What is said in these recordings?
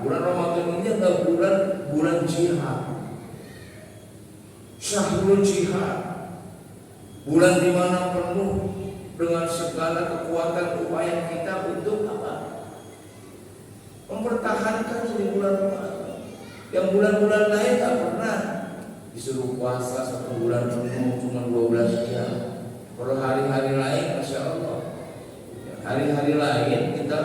Bulan Ramadan ini adalah bulan jihad, syahrul jihad, bulan di mana penuh dengan segala kekuatan upaya kita untuk apa? Mempertahankan di bulan Ramadan. Yang bulan-bulan lain tak pernah disuruh puasa 1 bulan penuh cuma 12 jam. Kalau hari-hari lain, masya Allah, hari-hari lain kita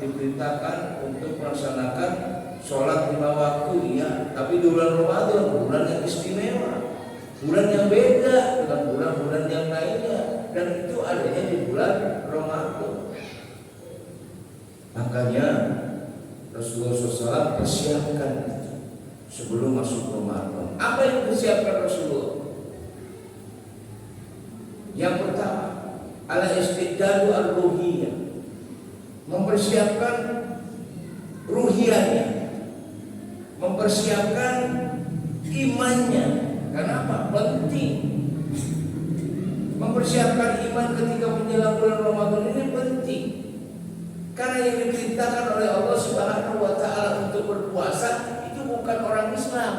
diperintahkan untuk melaksanakan sholat 5 waktu, ya. Tapi di bulan Ramadan, bulan yang istimewa, bulan yang beda dengan bulan-bulan yang lainnya, dan itu adanya di bulan Ramadan. Makanya Rasulullah SAW persiapkan sebelum masuk Ramadan. Apa yang dipersiapkan Rasulullah? Yang pertama, ala istiqdalu al-ruhiyah, mempersiapkan ruhiyahnya, mempersiapkan imannya. Kenapa? Penting. Mempersiapkan iman ketika menjelang bulan Ramadan ini penting. Karena yang diperintahkan oleh Allah Subhanahu wa taala untuk berpuasa itu bukan orang Islam,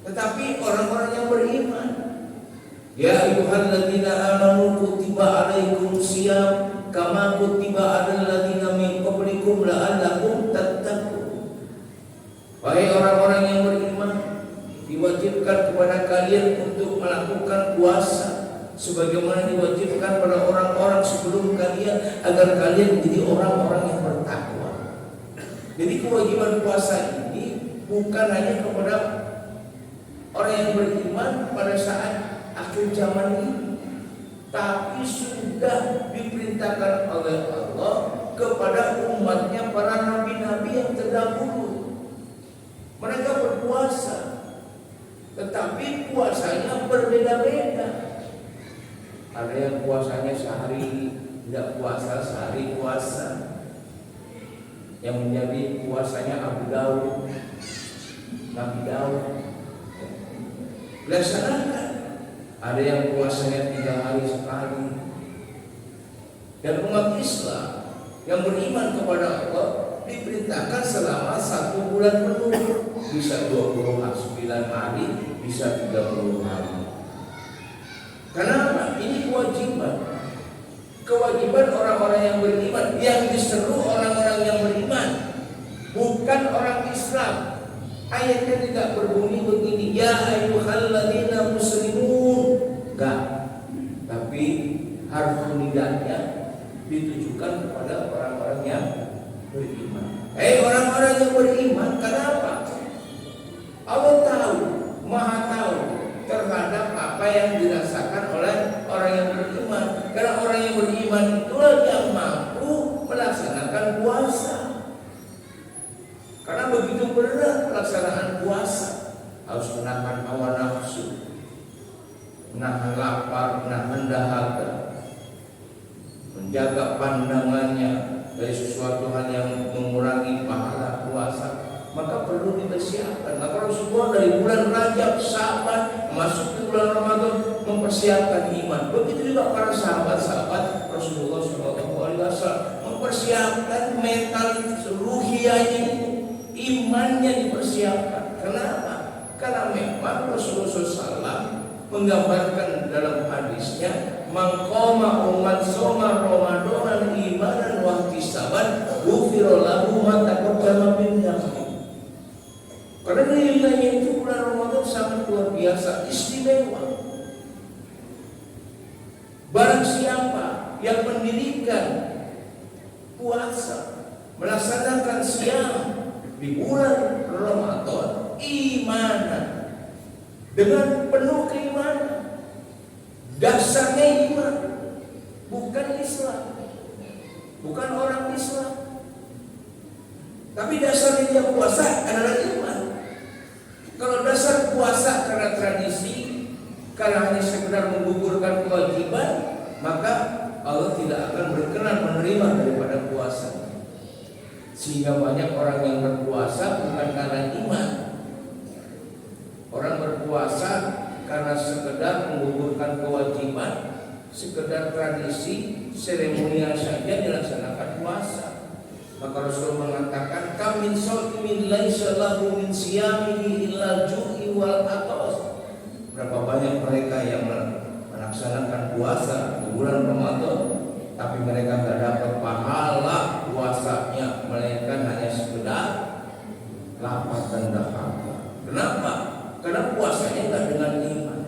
tetapi orang-orang yang beriman. Ya ayyuhalladzina amanu kutiba alaikumusiyam kama kutiba alal ladzina min qablikum la'allakum tattaqun. Wahai orang-orang yang beriman, diwajibkan kepada kalian untuk melakukan puasa sebagaimana diwajibkan pada orang-orang sebelum kalian, agar kalian menjadi orang-orang yang bertakwa. Jadi kewajiban puasa ini bukan hanya kepada orang yang beriman pada saat akhir zaman ini, tapi sudah diperintahkan oleh Allah kepada umatnya, para nabi-nabi yang terdahulu. Mereka berpuasa, tetapi puasanya berbeda-beda. Ada yang puasanya sehari tidak puasa, sehari puasa. Yang menjadi puasanya Abu Daud, Nabi Daud. Laksanakan. Ada yang puasanya 3 hari sekali. Dan umat Islam yang beriman kepada Allah diperintahkan selama 1 bulan penuh. Bisa 29 hari, bisa 30 hari. Kenapa? Ini kewajiban. Kewajiban orang-orang yang beriman. Yang diseru orang-orang yang beriman, bukan orang Islam. Ayatnya tidak berbunyi begini, ya ayyuhalladzina muslimun. Enggak. Tapi harfu nidanya ditujukan kepada orang-orang yang beriman. Orang-orang yang beriman, kenapa? Allah tahu, Maha tahu terhadap apa yang dirasakan oleh orang yang beriman. Karena orang yang beriman itulah yang mampu melaksanakan puasa. Karena begitu berat pelaksanaan puasa, harus menahan hawa nafsu, menahan lapar, menahan dahaga, menjaga pandangannya dari sesuatu hal yang mengurangi pahala puasa. Maka perlu dipersiapkan. Maka Rasulullah dari bulan Rajab, Sya'ban, masuk ke bulan Ramadan mempersiapkan iman. Begitu juga para sahabat-sahabat Rasulullah SAW mempersiapkan mentalitas ruhiyahnya, imannya dipersiapkan. Kenapa? Karena memang Rasulullah SAW menggambarkan dalam hadisnya, maqama umat soma Ramadan imanan wa ihtisaban ghufira lahu ma taqaddama min dhanbi. Karena nilainya itu bulan Ramadan sangat luar biasa, istimewa. Barang siapa yang mendirikan puasa, melaksanakan siam di bulan Ramadan imanan, dengan penuh keimanan, dasarnya iman, bukan Islam, bukan orang Islam, tapi dasarnya dia puasa adalah iman. Kalau dasar puasa karena tradisi, karena hanya sekedar menggugurkan kewajiban, maka Allah tidak akan berkenan menerima daripada puasa. Sehingga banyak orang yang berpuasa bukan karena iman. Orang berpuasa karena sekedar menggugurkan kewajiban, sekedar tradisi, seremonial saja dilaksanakan puasa. Maka Rasul mengatakan laisa lahu min siyamihi illa ju'i wal atas. Berapa banyak mereka yang melaksanakan puasa di bulan Ramadan, tapi mereka tidak dapat pahala puasanya, melainkan hanya sekedar lapar dan dahaga. Kenapa? Karena puasanya tidak dengan iman.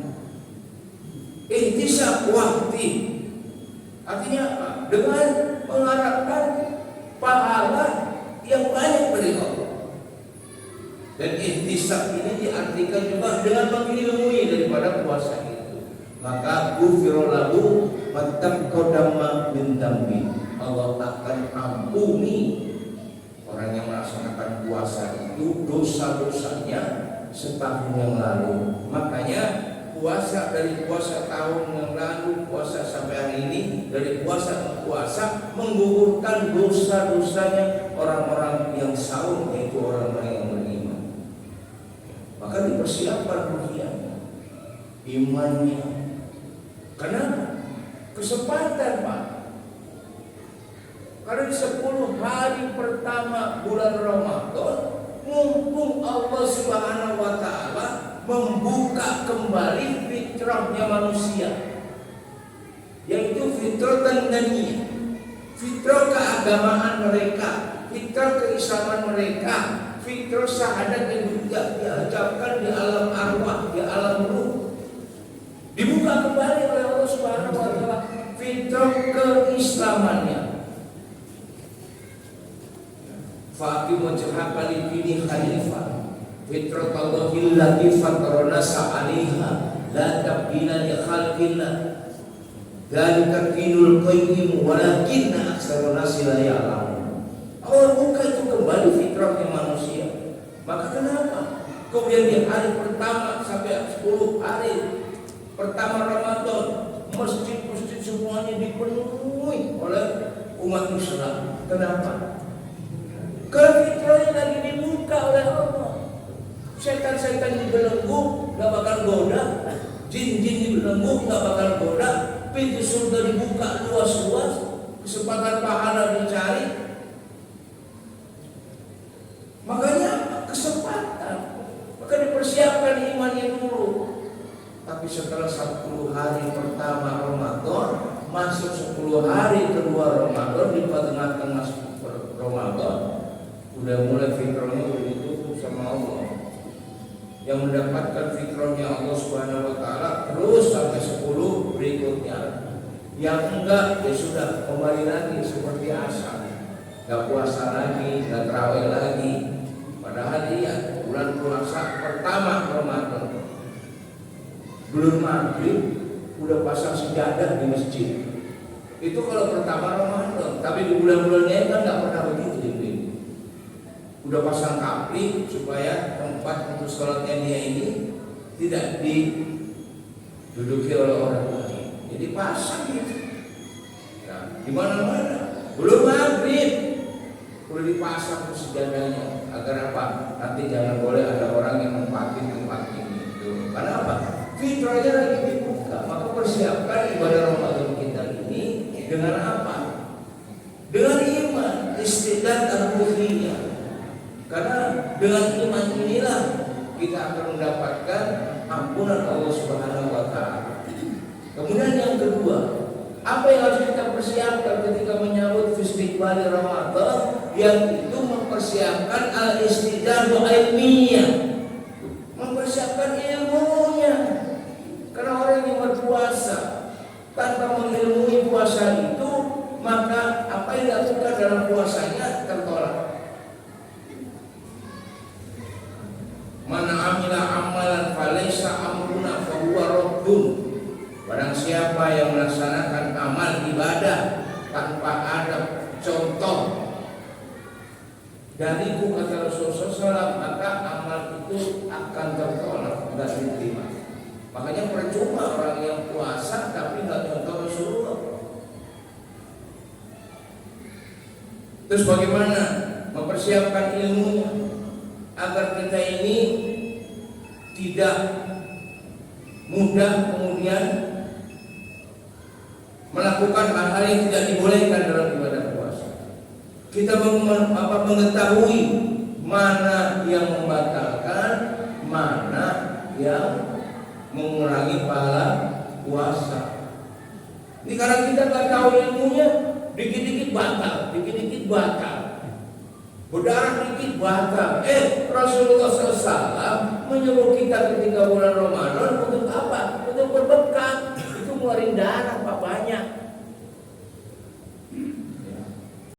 Ihtisab wahti, artinya apa? Dengan mengharapkan pahala yang banyak dari Allah. Dan ihtisab ini diartikan juga dengan mengilmui daripada puasa itu. Maka ghufira lahu ma taqaddama min dambi. Allah akan ampuni orang yang melaksanakan puasa itu dosa-dosanya setahun yang lalu. Makanya puasa dari puasa tahun yang lalu, puasa sampai hari ini, dari puasa ke puasa menggugurkan dosa-dosanya orang-orang yang saum, yaitu orang-orang yang beriman. Maka dipersiapkan ruhiyahnya, imannya. Karena kesempatan, Pak. Karena di 10 hari pertama bulan Ramadan, mumpung Allah Subhanahu wa Ta'ala membuka kembali fitrahnya manusia, yaitu fitrah tandaniyah, fitrah keagamaan mereka, fitrah keislaman mereka, fitrah syahadat yang juga diajarkan di alam arwah, di alam ruh. Dibuka kembali oleh Allah Subhanahu wa Ta'ala fitrah keislamannya. Fa'aqim wajhaka lid-dini hanifan fitratallahi allati fatara nasa 'alaiha la tabdila li khalqillah dzalika dinul qayyim walakinna aktsarun nasi la ya'lamun. Allah buka itu kembali fitrahnya manusia. Maka kenapa kemudian di hari pertama sampai 10 hari pertama Ramadan masjid-masjid semuanya dipenuhi oleh umat Islam? Kenapa? Kalau fitrahnya lagi dibuka oleh Allah. Setan-setan dibelenggu gak bakal goda, jin-jin dibelenggu gak bakal goda, pintu surga dibuka luas-luas, kesempatan pahala dicari. Makanya kesempatan, maka dipersiapkan imannya dulu. Tapi setelah 10 hari pertama Ramadan, masuk 10 hari kedua Ramadan, di tengah-tengah Ramadan, udah mulai fitrahnya udah ditutup sama Allah. Yang mendapatkan fitrahnya Allah Subhanahu wa Ta'ala terus sampai 10 berikutnya. Yang enggak, ya sudah kembali lagi seperti asal, gak puasa lagi, gak tarawih lagi. Padahal dia bulan puasa pertama Ramadan, belum maghrib udah pasang sejadah di masjid. Itu kalau pertama Ramadan. Tapi di bulan-bulannya kan gak pernah begitu. Udah pasang kapli supaya tempat untuk sholatnya dia ini tidak diduduki oleh orang lain. Jadi pasang gitu. Nah, di mana-mana belum maghrib udah dipasang sejadahnya. Agar apa? Nanti jangan boleh ada orang yang mempatin tempat ini. Tuh. Karena apa? Fitrahnya lagi dibuka. Maka persiapkan ibadah Ramadan kita ini dengan apa? Dengan iman, istidad al-ruhiyah. Karena dengan iman inilah kita akan mendapatkan ampunan Allah Subhanahu wa Ta'ala. Kemudian yang kedua, apa yang harus kita persiapkan ketika menyambut festival Ramadan? Yang itu mempersiapkan al-istidadu ilmiyah, mempersiapkan ilmunya. Karena orang yang berpuasa tanpa mengilmui puasa itu, maka apa yang dilakukan dalam puasanya tertolak. Mana amila amalan falaisa amruna fahuwa raddun. Barang siapa yang melaksanakan amal ibadah tanpa ada contoh dariku, kata Rasulullah SAW, maka amal itu akan tertolak, tidak diterima. Makanya percuma orang yang puasa tapi nggak contoh Rasulullah. Terus bagaimana mempersiapkan ilmunya agar kita ini tidak mudah kemudian melakukan hal-hal yang tidak dibolehkan dalam ibadah puasa. Kita mengetahui mana yang membatalkan, mana yang mengurangi pahala puasa. Ini karena kita nggak tahu ilmunya, dikit-dikit batal, dikit-dikit batal, berdarah dikit batal. Rasulullah SAW menyuruh kita ketika bulan Ramadan untuk apa? Untuk berbekal. Itu ngeluarin darah